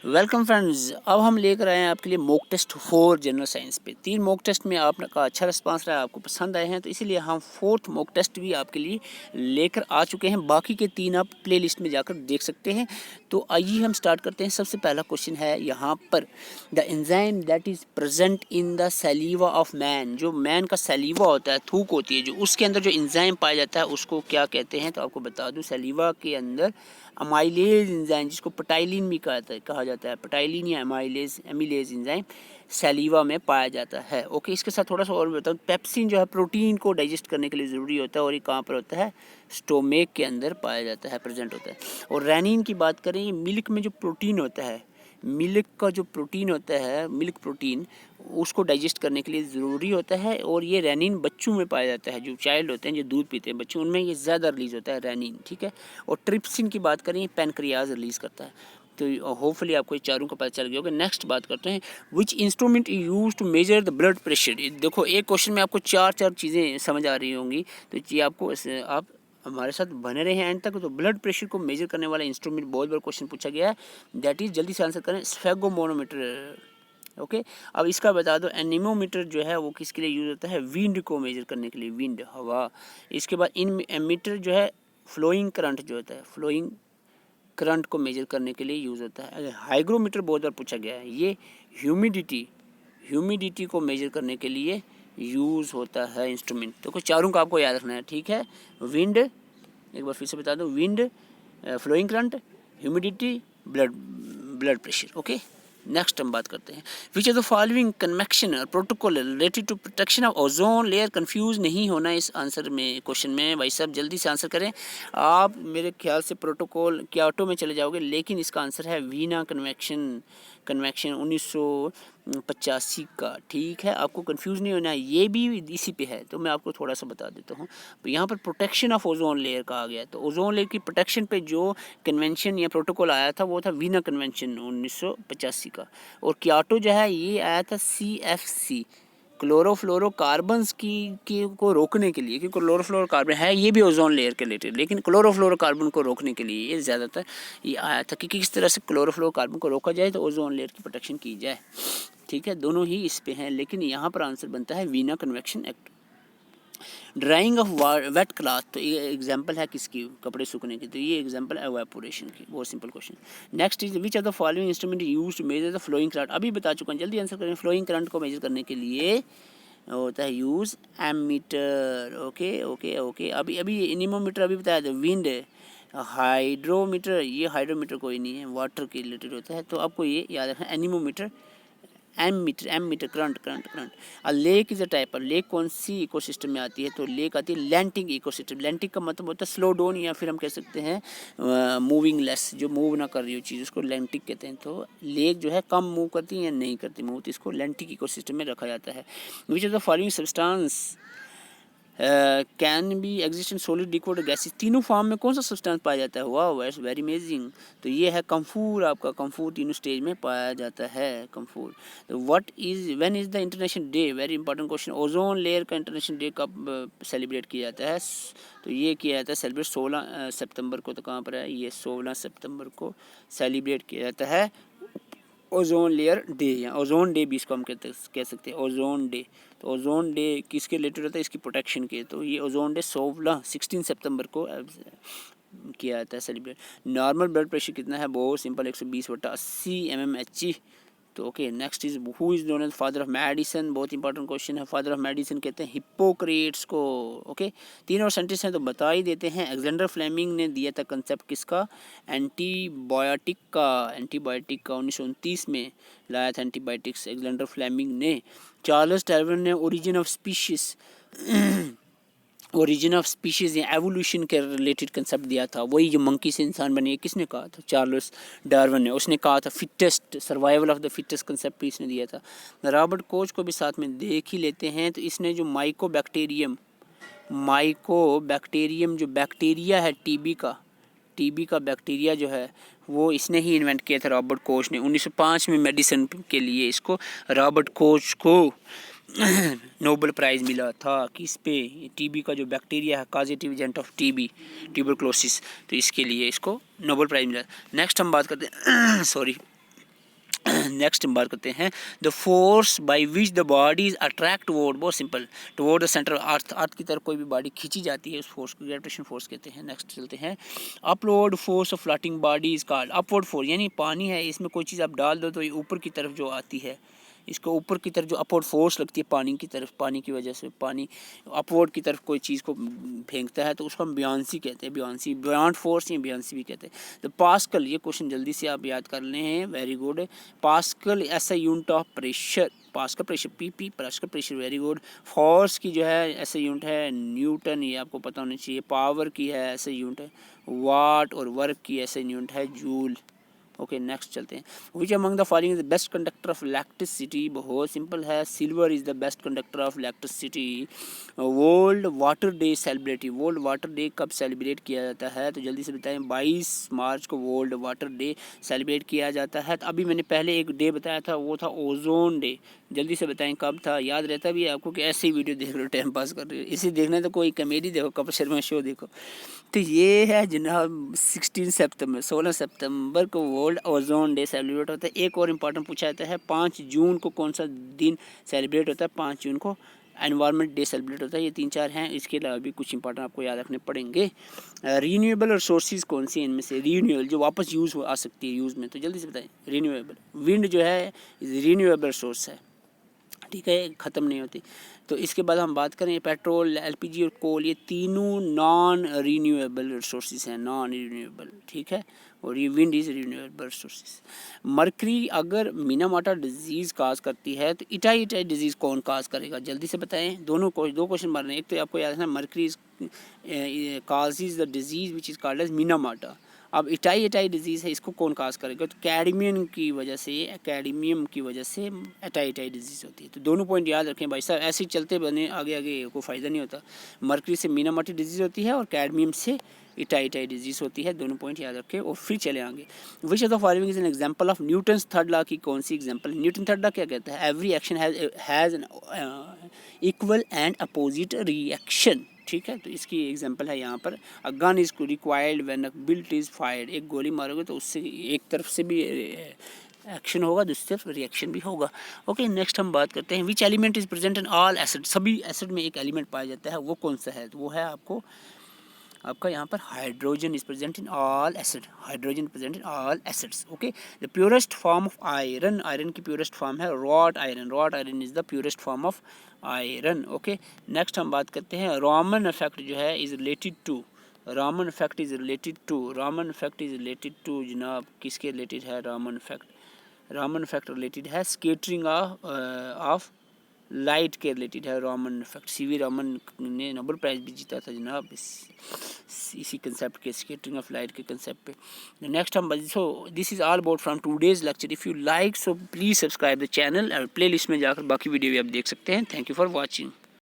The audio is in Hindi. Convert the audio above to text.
वेलकम फ्रेंड्स, अब हम लेकर आए हैं आपके लिए मॉक टेस्ट 4 जनरल साइंस पे। 3 मॉक टेस्ट में आपका अच्छा रिस्पांस रहा, आपको पसंद आए हैं, तो इसीलिए हम 4th मॉक टेस्ट भी आपके लिए लेकर आ चुके हैं। बाकी के 3 आप प्लेलिस्ट में जाकर देख सकते हैं। तो आइए हम स्टार्ट करते हैं। सबसे पहला क्वेश्चन है यहाँ पर, the enzyme that is present in the सलीवा of man. जो मैन का सलीवा होता है, थूक होती है, जो उसके अंदर जो एंजाइम पाया जाता है उसको क्या कहते हैं? तो आपको बता दूँ, सलीवा के अंदर अमाइलेज एंजाइम, जिसको पटाइलिन भी कहा जाता है, पटाइलिन या एमिलेज एंजाइम सलीवा में पाया जाता है। ओके, इसके साथ थोड़ा सा और बताऊँ, पेप्सिन जो है प्रोटीन को डाइजेस्ट करने के लिए ज़रूरी होता है, और ये कहाँ पर होता है? स्टोमेक के अंदर पाया जाता है, प्रेजेंट होता है। और रेनिन की बात करें, ये मिल्क में जो प्रोटीन होता है, मिल्क का जो प्रोटीन होता है, मिल्क प्रोटीन, उसको डाइजेस्ट करने के लिए ज़रूरी होता है। और ये रेनिन बच्चों में पाया जाता है, जो चाइल्ड होते हैं, जो दूध पीते हैं बच्चे, उनमें ये ज़्यादा रिलीज़ होता है रेनिन, ठीक है। और ट्रिप्सिन की बात करें, पैनक्रियाज रिलीज़ करता है। तो होपफुली आपको ये चारों का पता चल गया होगा। नेक्स्ट बात करते हैं, which instrument use to measure the blood pressure. देखो, एक क्वेश्चन में आपको चार चीज़ें समझ आ रही होंगी, तो ये आपको आप हमारे साथ बने रहे हैं एंड तक। तो ब्लड प्रेशर को मेजर करने वाला इंस्ट्रूमेंट, बहुत बड़ा क्वेश्चन पूछा गया है, दैट इज, जल्दी से आंसर करें, स्फेगोमोनोमीटर। ओके, अब इसका बता दो, एनीमोमीटर जो है वो किसके लिए यूज होता है? विंड को मेजर करने के लिए, विंड, हवा। इसके बाद इन एमीटर जो है फ्लोइंग करंट जो होता है, फ्लोइंग करंट को मेजर करने के लिए यूज़ होता है। हाइग्रोमीटर बहुत बार पूछा गया है, ये ह्यूमिडिटी को मेजर करने के लिए यूज़ होता है इंस्ट्रूमेंट। तो कुछ चारों का आपको याद रखना है, ठीक है। विंड, एक बार फिर से बता दो, wind, flowing current, humidity, blood pressure. Okay, next हम बात करते हैं, which are the following convection protocol related to protection of ozone layer. Confuse नहीं होना इस आंसर में, क्वेश्चन में। भाई साहब जल्दी से आंसर करें। आप मेरे ख्याल से प्रोटोकॉल के ऑटो में चले जाओगे, लेकिन इसका आंसर है वीना कन्वेक्शन 1985 का, ठीक है। आपको कंफ्यूज नहीं होना है, ये भी इसी पे है, तो मैं आपको थोड़ा सा बता देता हूँ। तो यहाँ पर प्रोटेक्शन ऑफ ओजोन लेयर कहा गया, तो ओजोन लेयर की प्रोटेक्शन पे जो कन्वेंशन या प्रोटोकॉल आया था वो था वीना कन्वेंशन 1985 का। और क्योटो जो है ये आया था CFC, क्लोरोफ्लोरोकार्बन्स की को रोकने के लिए, क्योंकि क्लोरोफ्लोरोकार्बन है, ये भी ओजोन लेयर के रिलेटेड, लेकिन क्लोरोफ्लोरोकार्बन को रोकने के लिए ये ज़्यादातर ये आया था कि किस तरह से क्लोरोफ्लोरोकार्बन को रोका जाए तो ओजोन लेयर की प्रोटेक्शन की जाए, ठीक है। दोनों ही इस पे हैं, लेकिन यहाँ पर आंसर बनता है Vienna convection act. Drying of wet cloth, तो ये एग्जांपल है किसकी? कपड़े सूखने की, तो ये एग्जांपल है एवापोरेशन की। बहुत simple question. Next is, which are the following instrument used to measure the flowing current. अभी बता चुका हूँ, जल्दी आंसर करें। फ्लोइंग करंट को मेजर करने के लिए होता है use ammeter. Okay okay okay, अभी एनीमोमीटर अभी बताया था, विंड, हाइड्रोमीटर, ये हाइड्रोमीटर कोई नहीं है, वाटर के रिलेटेड होता है, तो आपको ये याद रखना, एनीमोमीटर, एम मीटर, करंट। और lake is a type, lake कौन सी इकोसिस्टम में आती है? तो लेक आती है लैंटिक इकोसिस्टम। लैंटिक का मतलब होता है स्लो डाउन, या फिर हम कह सकते हैं मूविंग लेस, जो मूव ना कर रही हो चीज़, उसको लैंटिक कहते हैं। तो लेक जो है कम मूव करती है या नहीं करती मूव, तो इसको लैंटिक इकोसिस्टम में रखा जाता है। Which of the following substance can be exist in solid, liquid, gases. तीनों फॉर्म में कौन सा सब्सटेंस पाया जाता है? वाह, दैट्स वेरी अमेजिंग। तो ये है कम्फूर, आपका कम्फूर तीनों स्टेज में पाया जाता है, कम्फूर। तो what is, when is the international day, very important question. Ozone layer का इंटरनेशनल डे कब सेलिब्रेट किया जाता है? तो ये किया जाता है सेलिब्रेट 16 सितंबर को। तो कहाँ पर है ये? 16 सितंबर को सेलिब्रेट किया जाता है ओजोन लेयर डे, या ओजोन डे भी इसको हम कह सकते हैं, ओजोन डे। तो ओजोन डे किसके रिलेटेड होता है? इसकी प्रोटेक्शन के। तो ये ओजोन डे 16 सितंबर को किया जाता है सेलिब्रेट। नॉर्मल ब्लड प्रेशर कितना है? बहुत सिंपल, 120/80 mmHg। तो okay, next is, who is known as father of medicine. बहुत इंपॉर्टेंट क्वेश्चन है, फादर ऑफ मेडिसिन कहते हैं हिप्पोक्रेट्स को। ओके, तीन और साइंटिस्ट हैं तो बता ही देते हैं। अलेक्जेंडर फ्लेमिंग ने दिया था कंसेप्ट किसका? एंटीबायोटिक का। 1929 में लाया था एंटीबायोटिक्स अलेक्जेंडर फ्लेमिंग ने। चार्ल्स डार्विन ने ओरिजिन ऑफ स्पीशीज़ या एवोल्यूशन के रिलेटेड कंसेप्ट दिया था। वही जो मंकी से इंसान बने, किसने कहा था? चार्ल्स डार्विन ने। उसने कहा था fittest, survival of the fittest concept भी इसने दिया था। रॉबर्ट कोच को भी साथ में देख ही लेते हैं। तो इसने जो माइकोबैक्टीरियम जो बैक्टीरिया है टीबी का बैक्टीरिया जो है वो इसने ही इन्वेंट किया था, रॉबर्ट कोच ने। 1905 में मेडिसिन के लिए इसको, रॉबर्ट कोच को नोबेल प्राइज़ मिला था। किस पे? टीबी का जो बैक्टीरिया है, causative agent of TB, tuberculosis, तो इसके लिए इसको नोबेल प्राइज़ मिला। नेक्स्ट हम बात करते हैं सॉरी नेक्स्ट हम बात करते हैं the force by which the body is attract toward, बहुत simple, toward the centre earth, earth की तरफ कोई भी बॉडी खींची जाती है उस फोर्स को ग्रेविटेशन फोर्स कहते हैं। नेक्स्ट चलते हैं upward force of floating body is called, upward force यानी पानी है, इसमें कोई चीज़ आप डाल दो तो ये ऊपर की तरफ जो आती है, इसको ऊपर की तरफ जो अपवर्ड फोर्स लगती है पानी की तरफ, पानी की वजह से पानी अपवर्ड की तरफ कोई चीज़ को फेंकता है तो उसको हम बियॉन्सी कहते हैं, बियॉन्सी, बियॉन्ड फोर्स या बियॉन्सी भी कहते हैं। तो पास्कल, ये क्वेश्चन जल्दी से आप याद कर ले हैं, वेरी गुड। पास्कल ऐसा unit of pressure, pascal pressure P, pascal pressure, very good. Force की जो है ऐसा यूनिट है न्यूटन, ये आपको पता होना चाहिए। पावर की है ऐसा यूनिट है वाट, और वर्क की ऐसा यूनिट है जूल। ओके नेक्स्ट चलते हैं। Which among the following is the best conductor of electricity, बहुत सिंपल है, silver is the best conductor of electricity. World water day celebrate, world water day कब सेलिब्रेट किया जाता है, तो जल्दी से बताएं। 22 मार्च को वर्ल्ड वाटर डे सेलिब्रेट किया जाता है। तो अभी मैंने पहले एक डे बताया था, वो था ओजोन डे, जल्दी से बताएं कब था, याद रहता भी है आपको कि ऐसे ही वीडियो देख रहे हो, टाइम पास कर रहे हो, इसी देखना तो कोई कॉमेडी देखो, कपिल शर्मा शो देखो। तो ये है जनाब 16 सितंबर, 16 सितंबर को वर्ल्ड ओजोन डे सेलिब्रेट होता है। एक और इम्पॉर्टेंट पूछा जाता है 5 जून को कौन सा दिन सेलिब्रेट होता है, 5 जून को एनवायरनमेंट डे सेलिब्रेट होता है। ये 3-4 हैं, इसके अलावा भी कुछ इंपॉर्टेंट आपको याद रखने पड़ेंगे। रीन्यूएबल रिसोर्सेज कौन सी हैं इनमें से, रीन्यूएबल जो वापस यूज़ आ सकती है यूज़ में, तो जल्दी से बताएं। रीन्यूएबल, विंड जो है रीन्यूएबल सोर्स है, ठीक है, ख़त्म नहीं होती। तो इसके बाद हम बात करें पेट्रोल, एलपीजी और कोल, ये तीनों नॉन रीन्यूएबल रिसोर्सेज हैं, नॉन रीन्यूएबल, ठीक है, और ये wind is renewable resources. Mercury अगर मीनामाटा डिजीज़ काज करती है तो इटाई इटाई डिजीज़ कौन काज करेगा, जल्दी से बताएं। दोनों को दो क्वेश्चन मारने हैं, एक तो आपको याद रखना mercury causes the disease which is called as Minamata. अब इटाई इटाई डिजीज़ है, इसको कौन काज करेगा, तो कैडमियम की वजह से, कैडमियम की वजह से इटाई इटाई डिजीज़ होती है। तो दोनों पॉइंट याद रखें भाई साहब, ऐसे ही चलते बने आगे आगे कोई फ़ायदा नहीं होता। मरकरी से मीनामाटी डिजीज़ होती है और कैडमियम से इटाई इटाई डिजीज़ होती है, दोनों पॉइंट याद रखें और फिर चले आगे। Which of the following is an example of Newton's third law की कौन सी एग्जांपल है। न्यूटन थर्ड लॉ क्या कहता है, every action has an equal and opposite reaction, ठीक है। तो इसकी एग्जांपल है यहाँ पर, a gun is required when a bullet is fired, एक गोली मारोगे तो उससे एक तरफ से भी एक्शन होगा, दूसरी तरफ रिएक्शन भी होगा। ओके नेक्स्ट हम बात करते हैं which element is present in all acid, सभी एसिड में एक एलिमेंट पाया जाता है, वो कौन सा है, तो वो है आपका यहाँ पर hydrogen is present in all acid, hydrogen present in all acids. Okay the purest form of iron, iron की प्योरेस्ट फॉर्म है wrought iron, wrought iron is the purest form of iron. Okay next हम बात करते हैं रॉमन इफेक्ट जो है is related to, Raman effect is related to, Raman effect is related to जनाब किसके रिलेटेड है Raman effect, Raman effect related है स्केटरिंग ऑफ लाइट के रिलेटेड है रॉमन इफेक्ट। सीवी रॉमन ने नोबेल प्राइज़ भी जीता था जनाब इसी कंसेप्ट के, स्केटरिंग ऑफ लाइट के कंसेप्ट पे। नेक्स्ट हम so this is all about from today's lecture. If you like so please subscribe the channel और प्ले लिस्ट में जाकर बाकी वीडियो भी आप देख सकते हैं। Thank you for watching.